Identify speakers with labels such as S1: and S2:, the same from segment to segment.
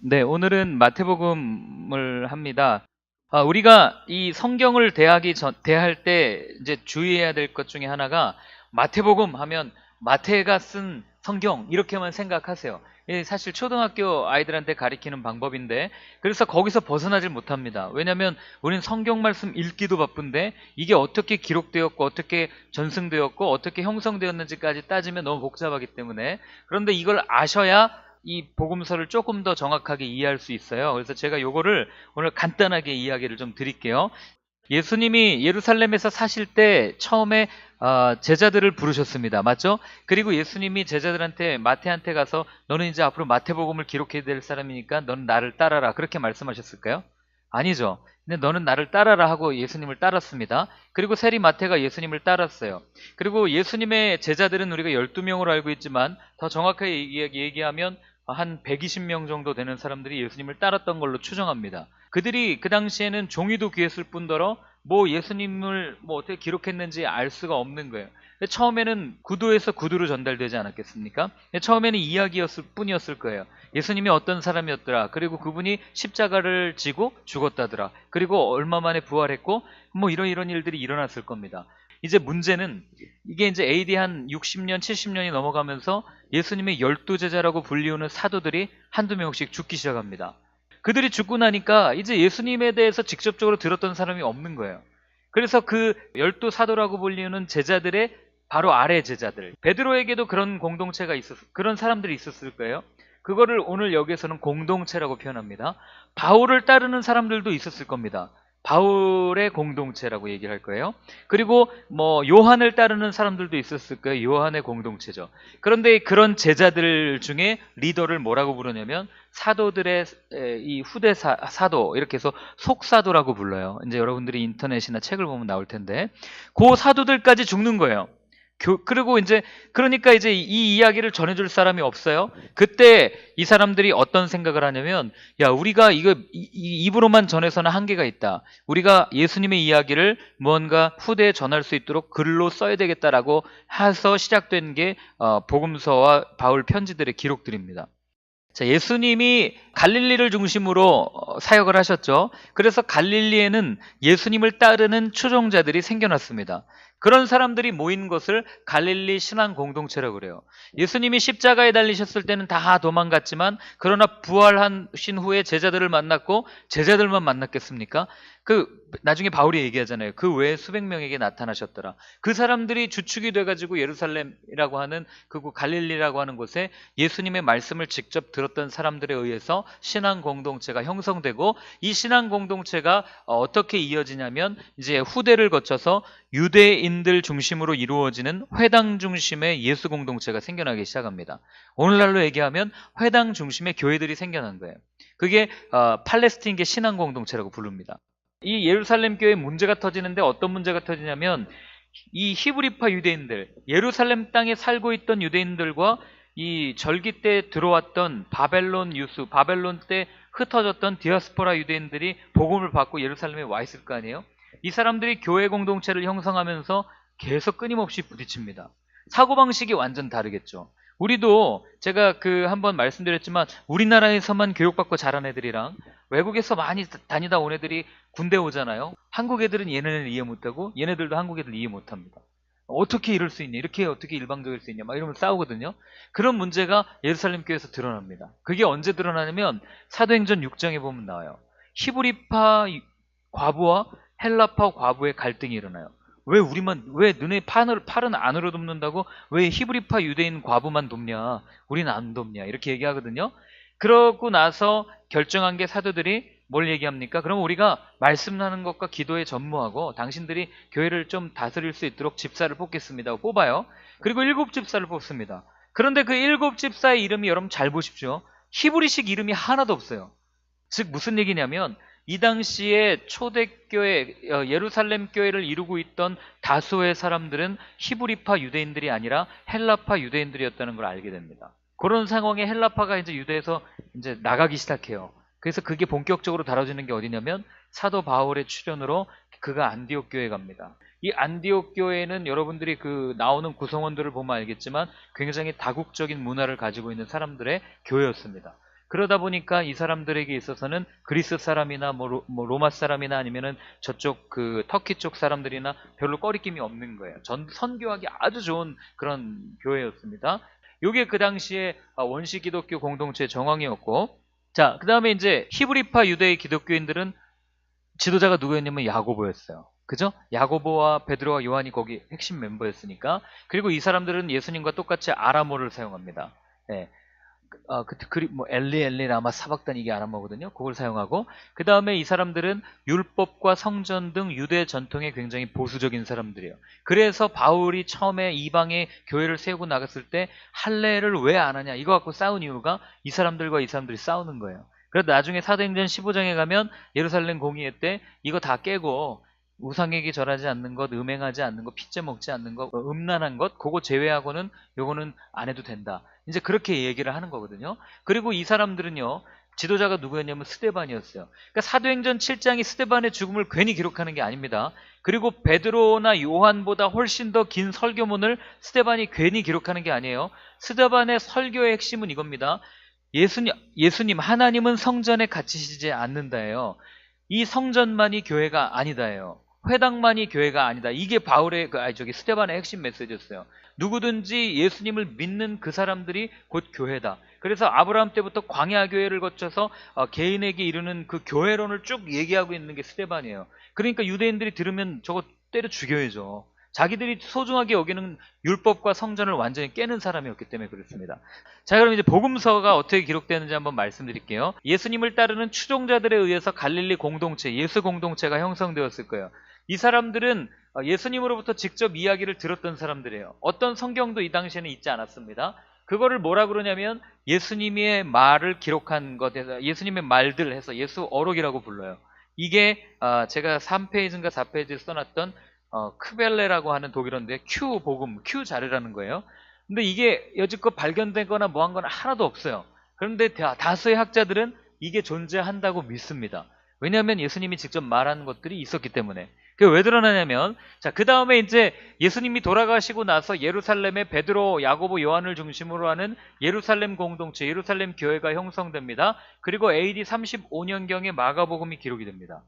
S1: 네, 오늘은 마태복음을 합니다. 우리가 이 성경을 대할 때 이제 주의해야 될 것 중에 하나가 마태복음 하면 마태가 쓴 성경 이렇게만 생각하세요. 이게 사실 초등학교 아이들한테 가리키는 방법인데 그래서 거기서 벗어나질 못합니다. 왜냐하면 우리는 성경 말씀 읽기도 바쁜데 이게 어떻게 기록되었고 어떻게 전승되었고 어떻게 형성되었는지까지 따지면 너무 복잡하기 때문에 그런데 이걸 아셔야 이 복음서를 조금 더 정확하게 이해할 수 있어요. 그래서 제가 요거를 오늘 간단하게 이야기를 좀 드릴게요. 예수님이 예루살렘에서 사실 때 처음에 제자들을 부르셨습니다. 맞죠? 그리고 예수님이 제자들한테 마태한테 가서 너는 이제 앞으로 마태복음을 기록해야 될 사람이니까 너는 나를 따라라. 그렇게 말씀하셨을까요? 아니죠. 근데 너는 나를 따라라 하고 예수님을 따랐습니다. 그리고 세리 마태가 예수님을 따랐어요. 그리고 예수님의 제자들은 우리가 12명으로 알고 있지만 더 정확하게 얘기하면 한 120명 정도 되는 사람들이 예수님을 따랐던 걸로 추정합니다. 그들이 그 당시에는 종이도 귀했을 뿐더러 뭐 예수님을 뭐 어떻게 기록했는지 알 수가 없는 거예요. 처음에는 구두에서 구두로 전달되지 않았겠습니까? 처음에는 이야기였을 뿐이었을 거예요. 예수님이 어떤 사람이었더라. 그리고 그분이 십자가를 지고 죽었다더라. 그리고 얼마 만에 부활했고 뭐 이런 일들이 일어났을 겁니다. 이제 문제는 이게 이제 AD 한 60년, 70년이 넘어가면서 예수님의 12제자라고 불리우는 사도들이 한두 명씩 죽기 시작합니다. 그들이 죽고 나니까 이제 예수님에 대해서 직접적으로 들었던 사람이 없는 거예요. 그래서 그 12사도라고 불리우는 제자들의 바로 아래 제자들, 베드로에게도 그런 공동체가 그런 사람들이 있었을 거예요. 그거를 오늘 여기에서는 공동체라고 표현합니다. 바울을 따르는 사람들도 있었을 겁니다. 바울의 공동체라고 얘기를 할 거예요. 그리고 뭐 요한을 따르는 사람들도 있었을 거예요. 요한의 공동체죠. 그런데 그런 제자들 중에 리더를 뭐라고 부르냐면 사도들의 이 후대 사도 이렇게 해서 속사도라고 불러요. 이제 여러분들이 인터넷이나 책을 보면 나올 텐데 그 사도들까지 죽는 거예요. 그리고 이제 그러니까 이제 이 이야기를 전해줄 사람이 없어요. 그때 이 사람들이 어떤 생각을 하냐면 야 우리가 이거 입으로만 전해서는 한계가 있다. 우리가 예수님의 이야기를 무언가 후대에 전할 수 있도록 글로 써야 되겠다라고 해서 시작된 게 복음서와 바울 편지들의 기록들입니다. 자, 예수님이 갈릴리를 중심으로 사역을 하셨죠. 그래서 갈릴리에는 예수님을 따르는 추종자들이 생겨났습니다. 그런 사람들이 모인 것을 갈릴리 신앙 공동체라고 그래요. 예수님이 십자가에 달리셨을 때는 다 도망갔지만 그러나 부활하신 후에 제자들을 만났고 제자들만 만났겠습니까? 나중에 바울이 얘기하잖아요. 그 외에 수백 명에게 나타나셨더라. 그 사람들이 주축이 돼가지고 예루살렘이라고 하는 그 갈릴리라고 하는 곳에 예수님의 말씀을 직접 들었던 사람들에 의해서 신앙 공동체가 형성되고 이 신앙 공동체가 어떻게 이어지냐면 이제 후대를 거쳐서 유대인들 중심으로 이루어지는 회당 중심의 예수 공동체가 생겨나기 시작합니다. 오늘날로 얘기하면 회당 중심의 교회들이 생겨난 거예요. 그게 팔레스틴계 신앙 공동체라고 부릅니다. 이 예루살렘 교회에 문제가 터지는데 어떤 문제가 터지냐면 이 히브리파 유대인들, 예루살렘 땅에 살고 있던 유대인들과 이 절기 때 들어왔던 바벨론 때 흩어졌던 디아스포라 유대인들이 복음을 받고 예루살렘에 와 있을 거 아니에요? 이 사람들이 교회 공동체를 형성하면서 계속 끊임없이 부딪힙니다. 사고방식이 완전 다르겠죠. 우리도 제가 한번 말씀드렸지만 우리나라에서만 교육받고 자란 애들이랑 외국에서 많이 다니다 온 애들이 군대 오잖아요. 한국 애들은 얘네를 이해 못하고 얘네들도 한국 애들 이해 못합니다. 어떻게 이럴 수 있냐? 이렇게 어떻게 일방적일 수 있냐? 막 이러면서 싸우거든요. 그런 문제가 예루살렘 교회에서 드러납니다. 그게 언제 드러나냐면 사도행전 6장에 보면 나와요. 히브리파 과부와 헬라파 과부의 갈등이 일어나요. 왜 너네 팔은 안으로 돕는다고 왜 히브리파 유대인 과부만 돕냐? 우리는 안 돕냐? 이렇게 얘기하거든요. 그러고 나서 결정한 게 사도들이 뭘 얘기합니까? 그럼 우리가 말씀하는 것과 기도에 전무하고 당신들이 교회를 좀 다스릴 수 있도록 집사를 뽑겠습니다 하고 뽑아요. 그리고 7집사를 뽑습니다. 그런데 그 7집사의 이름이 여러분 잘 보십시오. 히브리식 이름이 하나도 없어요. 즉 무슨 얘기냐면 이 당시에 초대교회 예루살렘 교회를 이루고 있던 다수의 사람들은 히브리파 유대인들이 아니라 헬라파 유대인들이었다는 걸 알게 됩니다. 그런 상황에 헬라파가 이제 유대에서 이제 나가기 시작해요. 그래서 그게 본격적으로 다뤄지는 게 어디냐면 사도 바울의 출현으로 그가 안디옥 교회에 갑니다. 이 안디옥 교회는 여러분들이 나오는 구성원들을 보면 알겠지만 굉장히 다국적인 문화를 가지고 있는 사람들의 교회였습니다. 그러다 보니까 이 사람들에게 있어서는 그리스 사람이나 로마 사람이나 아니면은 저쪽 그 터키 쪽 사람들이나 별로 꺼리낌이 없는 거예요. 선교하기 아주 좋은 그런 교회였습니다. 요게 그 당시에 원시 기독교 공동체의 정황이었고, 자, 그 다음에 이제 히브리파 유대의 기독교인들은 지도자가 누구였냐면 야고보였어요. 그죠? 야고보와 베드로와 요한이 거기 핵심 멤버였으니까. 그리고 이 사람들은 예수님과 똑같이 아람어를 사용합니다. 네. 엘리 라마 사박단 이게 아람어거든요. 그걸 사용하고, 그 다음에 이 사람들은 율법과 성전 등 유대 전통에 굉장히 보수적인 사람들이에요. 그래서 바울이 처음에 이방의 교회를 세우고 나갔을 때 할례를 왜 안 하냐 이거 갖고 싸운 이유가 이 사람들과 이 사람들이 싸우는 거예요. 그래서 나중에 사도행전 15장에 가면 예루살렘 공의회 때 이거 다 깨고 우상에게 절하지 않는 것, 음행하지 않는 것, 피째 먹지 않는 것, 음란한 것, 그거 제외하고는 요거는 안 해도 된다. 이제 그렇게 얘기를 하는 거거든요. 그리고 이 사람들은요, 지도자가 누구였냐면 스데반이었어요. 그러니까 사도행전 7장이 스데반의 죽음을 괜히 기록하는 게 아닙니다. 그리고 베드로나 요한보다 훨씬 더 긴 설교문을 스데반이 괜히 기록하는 게 아니에요. 스데반의 설교의 핵심은 이겁니다. 예수님, 하나님은 성전에 갇히시지 않는다예요. 이 성전만이 교회가 아니다예요. 회당만이 교회가 아니다. 이게 바울의 스데반의 핵심 메시지였어요. 누구든지 예수님을 믿는 그 사람들이 곧 교회다. 그래서 아브라함 때부터 광야 교회를 거쳐서 개인에게 이르는 그 교회론을 쭉 얘기하고 있는 게 스데반이에요. 그러니까 유대인들이 들으면 저거 때려 죽여야죠. 자기들이 소중하게 여기는 율법과 성전을 완전히 깨는 사람이었기 때문에 그렇습니다. 자, 그럼 이제 복음서가 어떻게 기록되는지 한번 말씀드릴게요. 예수님을 따르는 추종자들에 의해서 갈릴리 공동체, 예수 공동체가 형성되었을 거예요. 이 사람들은 예수님으로부터 직접 이야기를 들었던 사람들이에요. 어떤 성경도 이 당시에는 있지 않았습니다. 그거를 뭐라 그러냐면 예수님의 말을 기록한 것에서 예수님의 말들 해서 예수 어록이라고 불러요. 이게 제가 3페이지인가 4페이지에 써놨던 크벨레라고 하는 독일어인데 큐 복음, 큐 자료라는 거예요. 근데 이게 여지껏 발견되거나 뭐 한 건 하나도 없어요. 그런데 다수의 학자들은 이게 존재한다고 믿습니다. 왜냐하면 예수님이 직접 말하는 것들이 있었기 때문에. 그게 왜 드러나냐면, 자, 그 다음에 이제 예수님이 돌아가시고 나서 예루살렘에 베드로, 야고보, 요한을 중심으로 하는 예루살렘 공동체, 예루살렘 교회가 형성됩니다. 그리고 AD 35년경에 마가복음이 기록이 됩니다.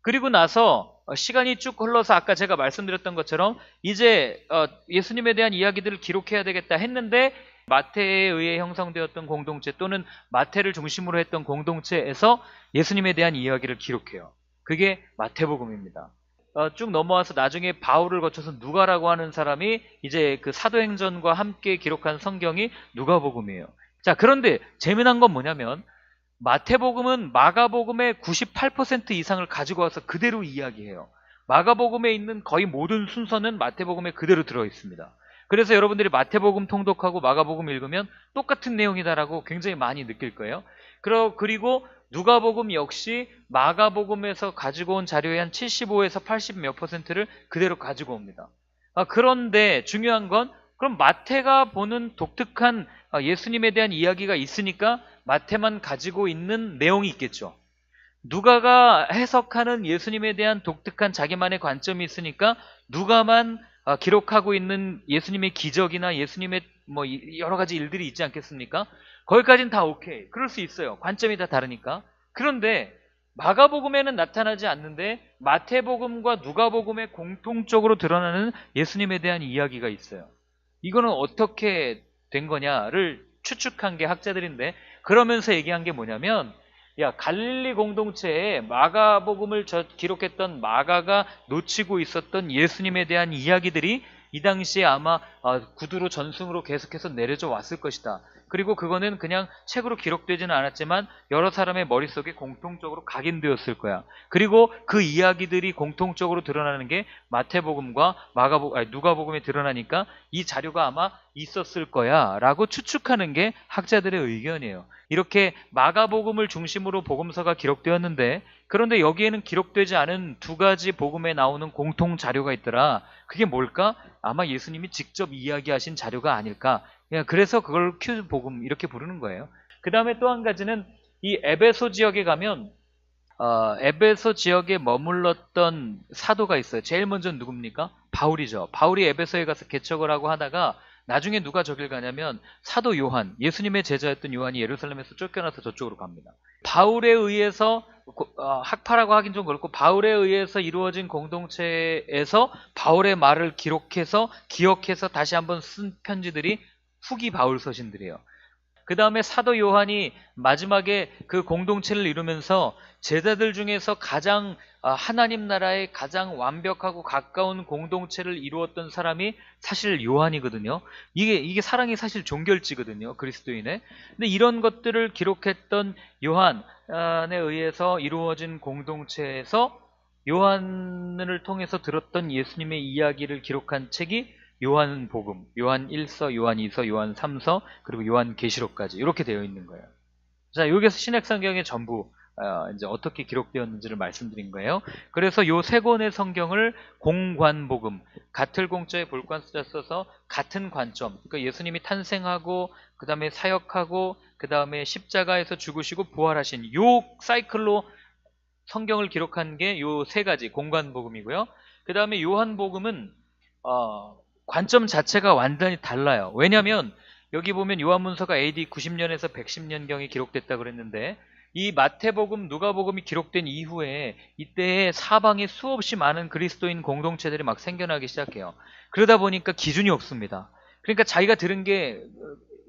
S1: 그리고 나서 시간이 쭉 흘러서 아까 제가 말씀드렸던 것처럼 이제 예수님에 대한 이야기들을 기록해야 되겠다 했는데 마태에 의해 형성되었던 공동체 또는 마태를 중심으로 했던 공동체에서 예수님에 대한 이야기를 기록해요. 그게 마태복음입니다. 쭉 넘어와서 나중에 바울을 거쳐서 누가라고 하는 사람이 이제 그 사도행전과 함께 기록한 성경이 누가복음이에요. 자, 그런데 재미난 건 뭐냐면 마태복음은 마가복음의 98% 이상을 가지고 와서 그대로 이야기해요. 마가복음에 있는 거의 모든 순서는 마태복음에 그대로 들어있습니다. 그래서 여러분들이 마태복음 통독하고 마가복음 읽으면 똑같은 내용이다라고 굉장히 많이 느낄 거예요. 그리고 누가복음 역시 마가복음에서 가지고 온 자료의 한 75에서 80 몇 %를 그대로 가지고 옵니다. 그런데 중요한 건 그럼 마태가 보는 독특한 예수님에 대한 이야기가 있으니까 마태만 가지고 있는 내용이 있겠죠. 누가가 해석하는 예수님에 대한 독특한 자기만의 관점이 있으니까 누가만 기록하고 있는 예수님의 기적이나 예수님의 뭐 여러 가지 일들이 있지 않겠습니까? 거기까지는 다 오케이. 그럴 수 있어요. 관점이 다 다르니까. 그런데 마가복음에는 나타나지 않는데 마태복음과 누가복음에 공통적으로 드러나는 예수님에 대한 이야기가 있어요. 이거는 어떻게 된 거냐를 추측한 게 학자들인데 그러면서 얘기한 게 뭐냐면 야, 갈릴리 공동체에 마가복음을 기록했던 마가가 놓치고 있었던 예수님에 대한 이야기들이 이 당시에 아마 구두로 전승으로 계속해서 내려져 왔을 것이다. 그리고 그거는 그냥 책으로 기록되지는 않았지만 여러 사람의 머릿속에 공통적으로 각인되었을 거야. 그리고 그 이야기들이 공통적으로 드러나는 게 마태복음과 누가복음에 드러나니까 이 자료가 아마 있었을 거야 라고 추측하는 게 학자들의 의견이에요. 이렇게 마가복음을 중심으로 복음서가 기록되었는데 그런데 여기에는 기록되지 않은 두 가지 복음에 나오는 공통 자료가 있더라. 그게 뭘까? 아마 예수님이 직접 이야기하신 자료가 아닐까. 그래서 그걸 큐 복음 이렇게 부르는 거예요. 그 다음에 또 한 가지는 이 에베소 지역에 가면 에베소 지역에 머물렀던 사도가 있어요. 제일 먼저 누굽니까? 바울이죠. 바울이 에베소에 가서 개척을 하고 하다가 나중에 누가 저길 가냐면 사도 요한, 예수님의 제자였던 요한이 예루살렘에서 쫓겨나서 저쪽으로 갑니다. 바울에 의해서 학파라고 하긴 좀 그렇고 바울에 의해서 이루어진 공동체에서 바울의 말을 기억해서 다시 한번 쓴 편지들이 후기 바울 서신들이에요. 그 다음에 사도 요한이 마지막에 그 공동체를 이루면서 제자들 중에서 가장 하나님 나라의 가장 완벽하고 가까운 공동체를 이루었던 사람이 사실 요한이거든요. 이게 사랑이 사실 종결지거든요. 그리스도인의. 근데 이런 것들을 기록했던 요한에 의해서 이루어진 공동체에서 요한을 통해서 들었던 예수님의 이야기를 기록한 책이 요한복음, 요한 1서, 요한 2서, 요한 3서, 그리고 요한 계시록까지 이렇게 되어 있는 거예요. 자, 여기서 신약성경의 전부 이제 어떻게 기록되었는지를 말씀드린 거예요. 그래서 요 세 권의 성경을 공관복음, 같을 공자에 볼관수자 써서 같은 관점, 그러니까 예수님이 탄생하고 그 다음에 사역하고 그 다음에 십자가에서 죽으시고 부활하신 요 사이클로 성경을 기록한 게 요 세 가지 공관복음이고요. 그 다음에 요한복음은 관점 자체가 완전히 달라요. 왜냐하면 여기 보면 요한문서가 AD 90년에서 110년경에 기록됐다고 그랬는데 이 마태복음, 누가복음이 기록된 이후에 이때에 사방에 수없이 많은 그리스도인 공동체들이 막 생겨나기 시작해요. 그러다 보니까 기준이 없습니다. 그러니까 자기가 들은 게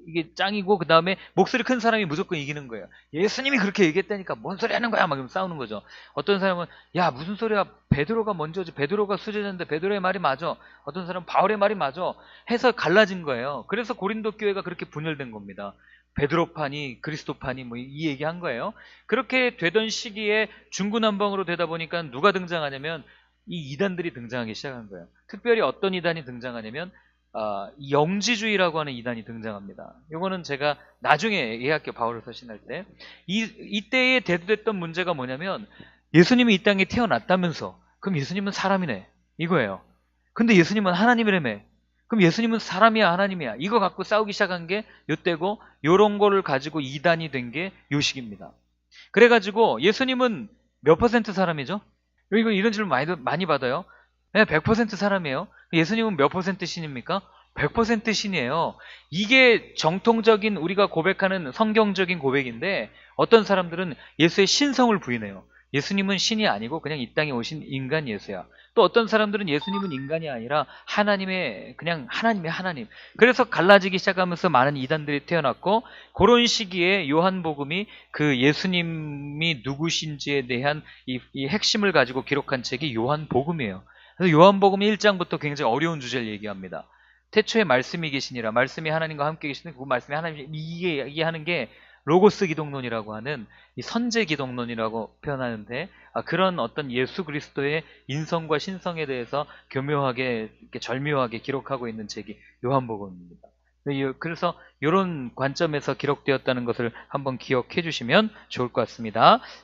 S1: 이게 짱이고 그 다음에 목소리 큰 사람이 무조건 이기는 거예요. 예수님이 그렇게 얘기했다니까 뭔 소리 하는 거야 막 이러면 싸우는 거죠. 어떤 사람은 야 무슨 소리야, 베드로가 먼저지, 베드로가 수제자인데 베드로의 말이 맞아, 어떤 사람은 바울의 말이 맞아 해서 갈라진 거예요. 그래서 고린도 교회가 그렇게 분열된 겁니다. 베드로파니 그리스도파니 뭐 이 얘기한 거예요. 그렇게 되던 시기에 중구난방으로 되다 보니까 누가 등장하냐면 이 이단들이 등장하기 시작한 거예요. 특별히 어떤 이단이 등장하냐면 영지주의라고 하는 이단이 등장합니다. 이거는 제가 나중에 예학교 바울을 서신할 때 이때에 대두됐던 문제가 뭐냐면 예수님이 이 땅에 태어났다면서 그럼 예수님은 사람이네 이거예요. 근데 예수님은 하나님이라며 그럼 예수님은 사람이야 하나님이야 이거 갖고 싸우기 시작한 게 요때고 요런 거를 가지고 이단이 된 게 요 시기입니다. 그래가지고 예수님은 몇 퍼센트 사람이죠? 이거 이런 질문 많이 받아요. 네, 100% 사람이에요. 예수님은 몇 퍼센트 신입니까? 100% 신이에요. 이게 정통적인 우리가 고백하는 성경적인 고백인데 어떤 사람들은 예수의 신성을 부인해요. 예수님은 신이 아니고 그냥 이 땅에 오신 인간 예수야. 또 어떤 사람들은 예수님은 인간이 아니라 그냥 하나님의 하나님. 그래서 갈라지기 시작하면서 많은 이단들이 태어났고 그런 시기에 요한복음이 그 예수님이 누구신지에 대한 이 핵심을 가지고 기록한 책이 요한복음이에요. 그래서 요한복음 1장부터 굉장히 어려운 주제를 얘기합니다. 태초에 말씀이 계시니라, 말씀이 하나님과 함께 계시는 그 말씀이 하나님, 이게 얘기하는 게 로고스 기독론이라고 하는 이 선제 기독론이라고 표현하는데 그런 어떤 예수 그리스도의 인성과 신성에 대해서 교묘하게 이렇게 절묘하게 기록하고 있는 책이 요한복음입니다. 그래서 이런 관점에서 기록되었다는 것을 한번 기억해 주시면 좋을 것 같습니다.